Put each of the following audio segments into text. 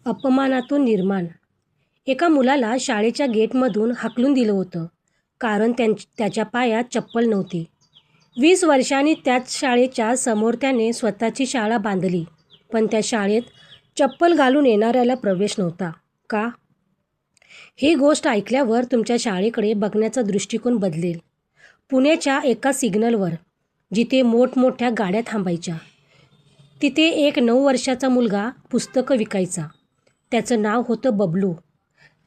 अपमानातून निर्माण. एका मुलाला शाळेच्या गेटमधून हाकलून दिलं होतं, कारण त्याच्या पायात चप्पल नव्हती. 20 वर्षांनी त्याच शाळेच्या समोर त्याने स्वतःची शाळा बांधली, पण त्या शाळेत चप्पल घालून येणाऱ्याला प्रवेश नव्हता. का? ही गोष्ट ऐकल्यावर तुमच्या शाळेकडे बघण्याचा दृष्टिकोन बदलेल. पुण्याच्या एका सिग्नलवर, जिथे मोठमोठ्या गाड्या थांबायच्या, तिथे एक 9 वर्षाचा मुलगा पुस्तकं विकायचा. त्याचं नाव होतं बबलू.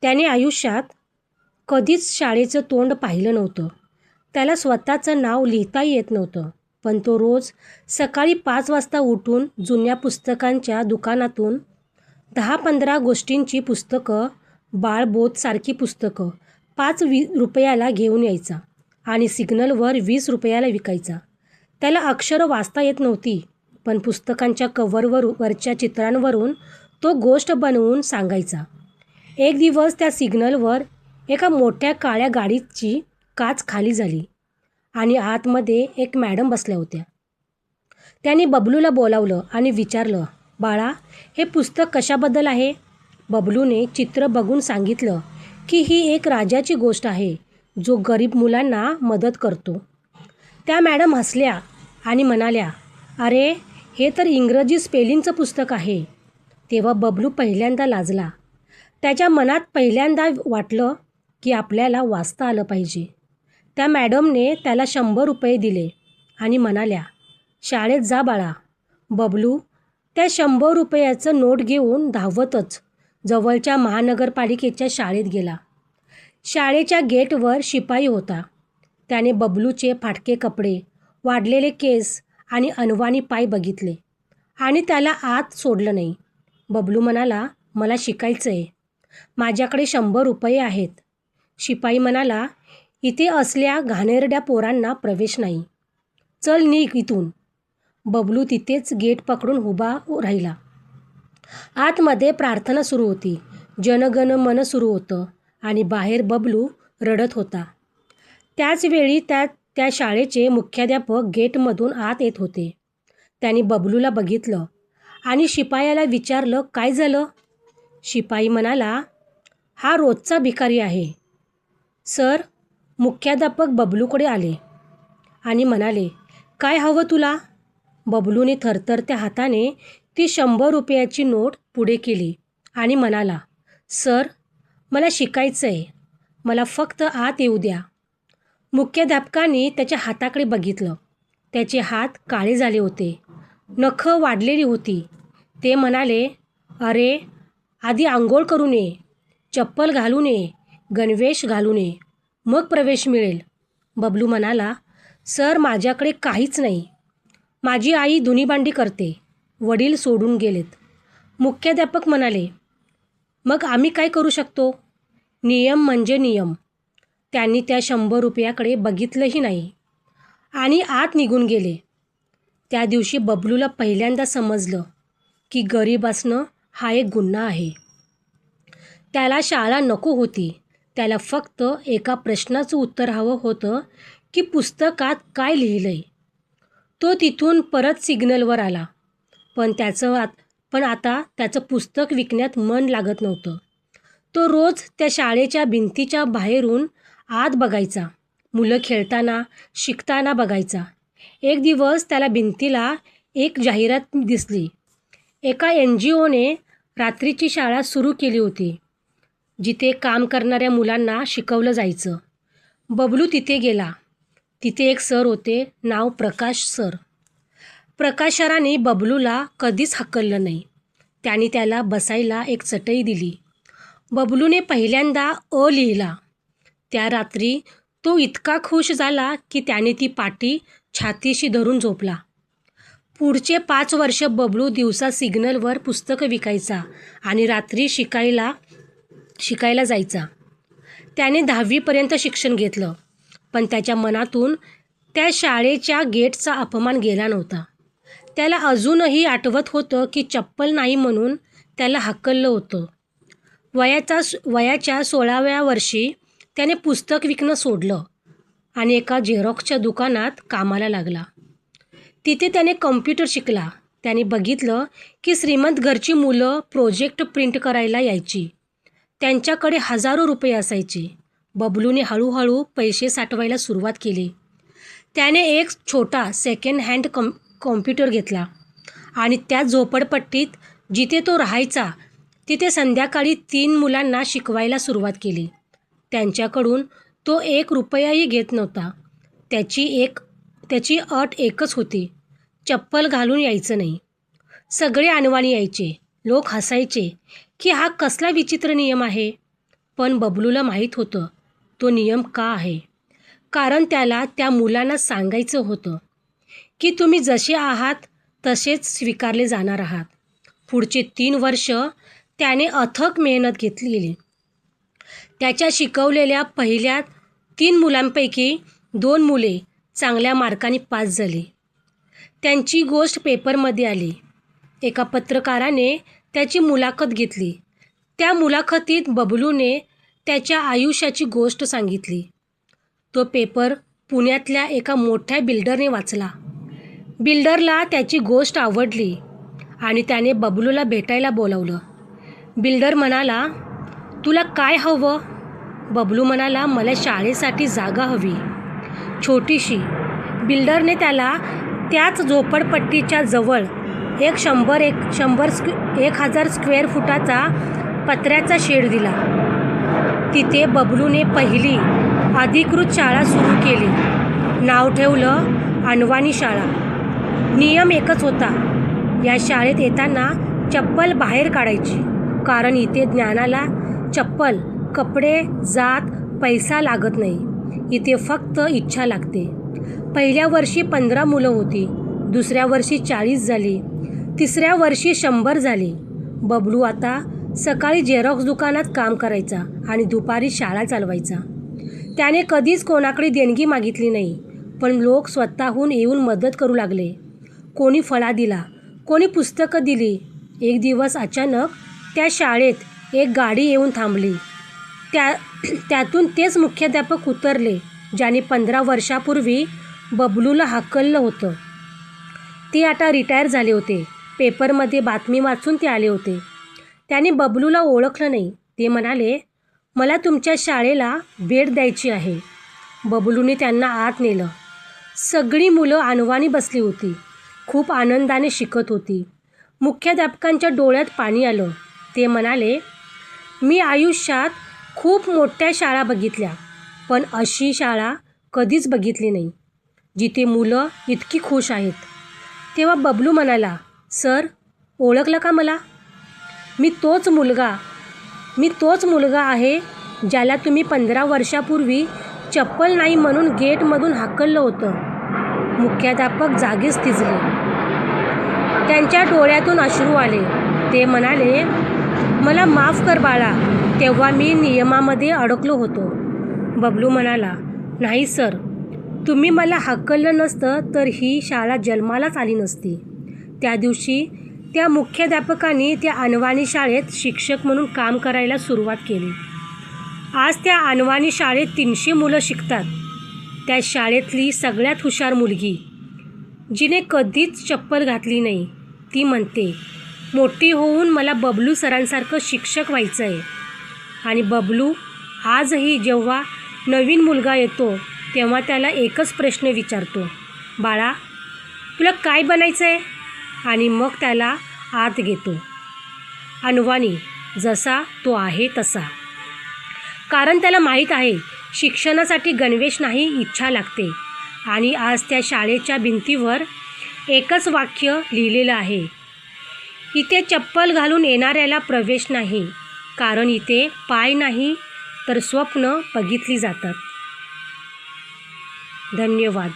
त्याने आयुष्यात कधीच शाळेचं तोंड पाहिलं नव्हतं. त्याला स्वतःचं नाव लिहिताही येत नव्हतं, पण तो रोज सकाळी 5 वाजता उठून जुन्या पुस्तकांच्या दुकानातून 10-15 गोष्टींची पुस्तकं, बाळबोधसारखी पुस्तकं 5 रुपयाला घेऊन यायचा आणि सिग्नलवर 20 रुपयाला विकायचा. त्याला अक्षरं वाचता येत नव्हती, पण पुस्तकांच्या वरच्या चित्रांवरून तो गोष्ट बनवून सांगायचा. एक दिवस त्या सिग्नलवर एका मोठ्या काळ्या गाडीची काच खाली झाली आणि आतमध्ये एक मॅडम बसल्या होत्या. त्यांनी बबलूला बोलावलं आणि विचारलं, बाळा, हे पुस्तक कशाबद्दल आहे? बबलूने चित्र बघून सांगितलं की ही एक राजाची गोष्ट आहे, जो गरीब मुलांना मदत करतो. त्या मॅडम हसल्या आणि म्हणाल्या, अरे, हे तर इंग्रजी स्पेलिंगचं पुस्तक आहे. तेव्हा बबलू पहिल्यांदा लाजला. त्याच्या मनात पहिल्यांदा वाटलं की आपल्याला वाचता आलं पाहिजे. त्या मॅडमने त्याला 100 रुपये दिले आणि म्हणाल्या, शाळेत जा बाळा. बबलू त्या 100 रुपयाचं नोट घेऊन धावतच जवळच्या महानगरपालिकेच्या शाळेत गेला. शाळेच्या गेटवर शिपाई होता. त्याने बबलूचे फाटके कपडे, वाढलेले केस आणि अनवाणी पाय बघितले आणि त्याला आत सोडलं नाही. बबलू म्हणाला, मला शिकायचं आहे. माझ्याकडे 100 रुपये आहेत. शिपाई म्हणाला, इथे असल्या घाणेरड्या पोरांना प्रवेश नाही. चल निघ इथून. बबलू तिथेच गेट पकडून उभा राहिला. आतमध्ये प्रार्थना सुरू होती. जनगण मन सुरू होतं आणि बाहेर बबलू रडत होता. त्याचवेळी त्या शाळेचे मुख्याध्यापक गेटमधून आत येत होते. त्यांनी बबलूला बघितलं आणि शिपायाला विचारलं, काय झालं? शिपाई म्हणाला, हा रोजचा भिकारी आहे. सर, मुख्याध्यापक बबलूकडे आले आणि म्हणाले, काय हवं तुला? बबलूने थरथरत्या हाताने ती 100 रुपयाची नोट पुढे केली आणि म्हणाला, सर, मला शिकायचं आहे. मला फक्त आत येऊ द्या. मुख्याध्यापकांनी त्याच्या हाताकडे बघितलं. त्याचे हात काळे झाले होते, नखं वाढलेली होती. ते म्हणाले, अरे, आधी आंघोळ करून ये, चप्पल घालून ये, गणवेश घालून ये, मग प्रवेश मिळेल. बबलू म्हणाला, सर, माझ्याकडे काहीच नाही. माझी आई धुणीभांडी करते. वडील सोडून गेलेत. मुख्याध्यापक म्हणाले, मग आम्ही काय करू शकतो? नियम म्हणजे नियम. त्यांनी त्या 100 रुपयाकडे बघितलंही नाही आणि आत निघून गेले. त्या दिवशी बबलूला पहिल्यांदा समजलं की गरीब असणं हा एक गुन्हा आहे. त्याला शाळा नको होती. त्याला फक्त एका प्रश्नाचं उत्तर हवं होतं की पुस्तकात काय लिहिलंय. तो तिथून परत सिग्नलवर आला, पण आता त्याचं पुस्तक विकण्यात मन लागत नव्हतं. तो रोज त्या शाळेच्या भिंतीच्या बाहेरून आत बघायचा. मुलं खेळताना, शिकताना बघायचा. एक दिवस त्याला भिंतीला एक जाहिरात दिसली. एका NGOने रात्रीची शाळा सुरू केली होती, जिथे काम करणाऱ्या मुलांना शिकवलं जायचं. बबलू तिथे गेला. तिथे एक सर होते, नाव प्रकाश सर. प्रकाश सरांनी बबलूला कधीच हकललं नाही. त्यांनी त्याला बसायला एक चटई दिली. बबलूने पहिल्यांदा अ लिहिला. त्या रात्री तो इतका खुश झाला की त्याने ती पाटी छातीशी धरून झोपला. पुढचे 5 वर्ष बबलू दिवसा सिग्नलवर पुस्तकं विकायचा आणि रात्री शिकायला जायचा. त्याने 10वीपर्यंत शिक्षण घेतलं, पण त्याच्या मनातून त्या शाळेच्या गेटचा अपमान गेला नव्हता. त्याला अजूनही आठवत होतं की चप्पल नाही म्हणून त्याला हकललं होतं. वयाच्या 16व्या वर्षी त्याने पुस्तक विकणं सोडलं आणि एका झेरॉक्सच्या दुकानात कामाला लागला. तिथे त्याने कॉम्प्युटर शिकला. त्याने बघितलं की श्रीमंत घरची मुलं प्रोजेक्ट प्रिंट करायला यायची. त्यांच्याकडे हजारो रुपये असायचे. बबलूने हळूहळू पैसे साठवायला सुरुवात केली. त्याने एक छोटा सेकंड हँड कॉम्प्युटर घेतला आणि त्या झोपडपट्टीत जिथे तो राहायचा तिथे संध्याकाळी 3 मुलांना शिकवायला सुरुवात केली. त्यांच्याकडून तो 1 रुपयाही घेत नव्हता. त्याची अट एकच होती, चप्पल घालून यायचं नाही. सगळे अनवाणी यायचे. लोक हसायचे की हा कसला विचित्र नियम आहे. पण बबलूला माहीत होतं तो नियम का आहे. कारण त्याला त्या मुलांना सांगायचं होतं की तुम्ही जसे आहात तसेच स्वीकारले जाणार आहात. पुढचे 3 वर्ष त्याने अथक मेहनत घेतली. त्याच्या शिकवलेल्या पहिल्या 3 मुलांपैकी 2 मुले चांगल्या मार्कांनी पास झाली. त्यांची गोष्ट पेपरमध्ये आली. एका पत्रकाराने त्याची मुलाखत घेतली. त्या मुलाखतीत बबलूने त्याच्या आयुष्याची गोष्ट सांगितली. तो पेपर पुण्यातल्या एका मोठ्या बिल्डरने वाचला. बिल्डरला त्याची गोष्ट आवडली आणि त्याने बबलूला भेटायला बोलावलं. बिल्डर म्हणाला, तुला काय हवं? बबलू म्हणाला, मला शाळेसाठी जागा हवी, छोटीशी. बिल्डरने त्याला त्याच झोपडपट्टीच्या जवळ एक 1000 स्क्वेअर फुटाचा पत्र्याचा शेड दिला. तिथे बबलूने पहिली अधिकृत शाळा सुरू केली. नाव ठेवलं अनवाणी शाळा. नियम एकच होता, या शाळेत येताना चप्पल बाहेर काढायची. कारण इथे ज्ञानाला चप्पल, कपडे, जात, पैसा लागत नाही. इथे फक्त इच्छा लागते. पहिल्या वर्षी 15 मुलं होती. दुसऱ्या वर्षी 40 झाली. तिसऱ्या वर्षी 100 झाली. बबलू आता सकाळी झेरॉक्स दुकानात काम करायचा आणि दुपारी शाळा चालवायचा. त्याने कधीच कोणाकडे देणगी मागितली नाही. पण लोक स्वतःहून येऊन मदत करू लागले. कोणी फळा दिला, कोणी पुस्तकं दिली. एक दिवस अचानक त्या शाळेत एक गाडी येऊन थांबली. त्यातून तेच मुख्याध्यापक उतरले ज्याने 15 वर्षापूर्वी बबलूला हाकललं होतं. ते आता रिटायर झाले होते. पेपरमध्ये बातमी वाचून ते आले होते. त्याने बबलूला ओळखलं नाही. ते म्हणाले, मला तुमच्या शाळेला भेट द्यायची आहे. बबलूने त्यांना आत नेलं. सगळी मुलं अनवाणी बसली होती. खूप आनंदाने शिकत होती. मुख्याध्यापकांच्या डोळ्यात पाणी आलं. ते म्हणाले, मी आयुष्यात खूप मोठ्या शाळा बघितल्या, पण अशी शाळा कधीच बघितली नाही जिथे मुलं इतकी खुश आहेत. तेव्हा बबलू म्हणाला, सर, ओळखलं का मला? मी तोच मुलगा आहे ज्याला तुम्ही 15 वर्षापूर्वी चप्पल नाही म्हणून गेटमधून हाकललं होतं. मुख्याध्यापक जागीच थिजले. त्यांच्या डोळ्यातून अश्रू आले. ते म्हणाले, मला माफ कर बाळा, तेव्हा मी नियमामध्ये अडकलो होतो. बबलू म्हणाला, नाही सर, तुम्ही मला हाकललं नसतं तर ही शाळा जन्मालाच आली नसती. त्या दिवशी त्या मुख्याध्यापकांनी त्या अनवाणी शाळेत शिक्षक म्हणून काम करायला सुरुवात केली. आज त्या अनवाणी शाळेत 300 मुलं शिकतात. त्या शाळेतली सगळ्यात हुशार मुलगी, जिने कधीच चप्पल घातली नाही, ती म्हणते, मोठी होऊन मला बबलू सरांसारखं शिक्षक व्हायचं आहे. आणि बबलू आजही जेव्हा नवीन मुलगा येतो तेव्हा त्याला एकच प्रश्न विचारतो, बाळा, तुला काय बनायचं आहे? आणि मग त्याला आत घेतो. अनवाणी, जसा तो आहे तसा. कारण त्याला माहीत आहे, शिक्षणासाठी गणवेश नाही, इच्छा लागते. आणि आज त्या शाळेच्या भिंतीवर एकच वाक्य लिहिलेलं आहे, इथे चप्पल घालून येणाऱ्याला प्रवेश नाही. कारण इथे पाय नाही तर स्वप्न बघितली जातात. धन्यवाद.